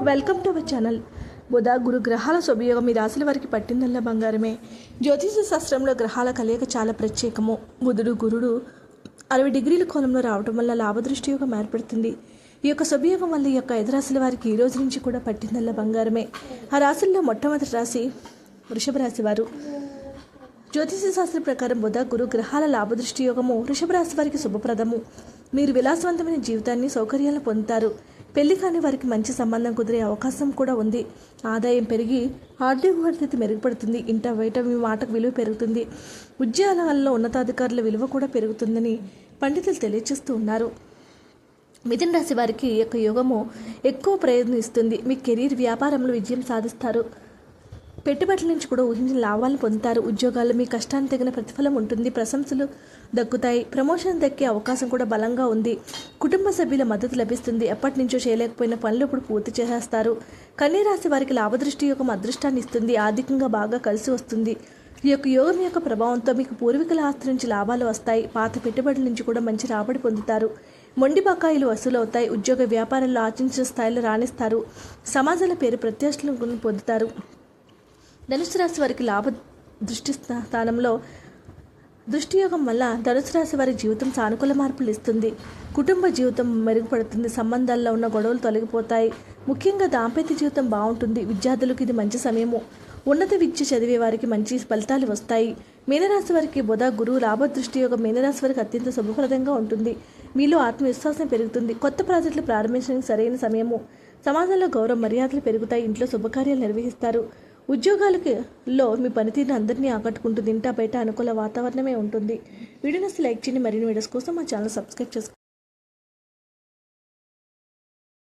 Welcome to our channel. బుధ గురు గ్రహాల శుభయోగం మీ రాశుల వారికి పట్టిందల్లా బంగారమే. జ్యోతిష శాస్త్రంలో గ్రహాల కలయిక చాలా ప్రత్యేకము. బుధుడు గురుడు 60 డిగ్రీల కోణంలో రావడం వల్ల లాభదృష్టి యోగం ఏర్పడుతుంది. ఈ యొక్క శుభయోగం వల్ల ఈ యొక్క 5 రాశుల వారికి ఈ రోజు నుంచి కూడా పట్టిందల్లా బంగారమే. ఆ రాశుల్లో మొట్టమొదటి రాశి వృషభ రాశి వారు. జ్యోతిష శాస్త్రం ప్రకారం బుధ గురు గ్రహాల లాభదృష్టి యోగము వృషభ రాశి వారికి శుభప్రదము. మీరు విలాసవంతమైన జీవితాన్ని సౌకర్యాలను పొందుతారు. పెళ్లి కాని వారికి మంచి సంబంధం కుదిరే అవకాశం కూడా ఉంది. ఆదాయం పెరిగి ఆర్థిక పరిస్థితి మెరుగుపడుతుంది. ఇంట బయట మీ మాటకు విలువ పెరుగుతుంది. ఉద్యోగాలలో ఉన్నతాధికారుల విలువ కూడా పెరుగుతుందని పండితులు తెలియజేస్తూ ఉన్నారు. మిథున రాశి వారికి ఈ యొక్క యోగము ఎక్కువ ప్రయత్నిస్తుంది. మీ కెరీర్ వ్యాపారంలో విజయం సాధిస్తారు. పెట్టుబడుల నుంచి కూడా ఊహించిన లాభాలను పొందుతారు. ఉద్యోగాల్లో మీ కష్టానికి తగిన ప్రతిఫలం ఉంటుంది. ప్రశంసలు దక్కుతాయి. ప్రమోషన్ దక్కే అవకాశం కూడా బలంగా ఉంది. కుటుంబ సభ్యుల మద్దతు లభిస్తుంది. ఎప్పటి నుంచో చేయలేకపోయిన పనులు ఇప్పుడు పూర్తి చేసేస్తారు. కన్యా రాశి వారికి లాభదృష్టి యోగం అదృష్టాన్ని ఇస్తుంది. ఆర్థికంగా బాగా కలిసి వస్తుంది. ఈ యొక్క యోగం యొక్క ప్రభావంతో మీకు పూర్వీకుల ఆస్తి నుంచి లాభాలు వస్తాయి. పాత పెట్టుబడుల నుంచి కూడా మంచి రాబడి పొందుతారు. మొండి బకాయిలు వసూలవుతాయి. ఉద్యోగ వ్యాపారంలో ఆశించిన స్థాయిలో రాణిస్తారు. సమాజాల పేరు ప్రత్యక్షలను పొందుతారు. ధనుసు రాశి వారికి లాభ దృష్టి స్థానంలో దృష్టియోగం వల్ల ధనుసు రాశి వారి జీవితం సానుకూల మార్పులు ఇస్తుంది. కుటుంబ జీవితం మెరుగుపడుతుంది. సంబంధాల్లో ఉన్న గొడవలు తొలగిపోతాయి. ముఖ్యంగా దాంపత్య జీవితం బాగుంటుంది. విద్యార్థులకు ఇది మంచి సమయము. ఉన్నత విద్య చదివే వారికి మంచి ఫలితాలు వస్తాయి. మీనరాశి వారికి బుధ గురువు లాభ దృష్టియోగం మీనరాశి వారికి అత్యంత శుభప్రదంగా ఉంటుంది. మీలో ఆత్మవిశ్వాసం పెరుగుతుంది. కొత్త ప్రాజెక్టులు ప్రారంభించడానికి సరైన సమయము. సమాజంలో గౌరవ మర్యాదలు పెరుగుతాయి. ఇంట్లో శుభకార్యాలు నిర్వహిస్తారు. ఉద్యోగాలలో మీ పనితీరును అందరినీ ఆకట్టుకుంటుంది. ఇంటా బయట అనుకూల వాతావరణమే ఉంటుంది. వీడియోని లైక్ చేయండి. మరిన్ని వీడియోస్ కోసం మా ఛానల్ సబ్స్క్రైబ్ చేసుకోండి.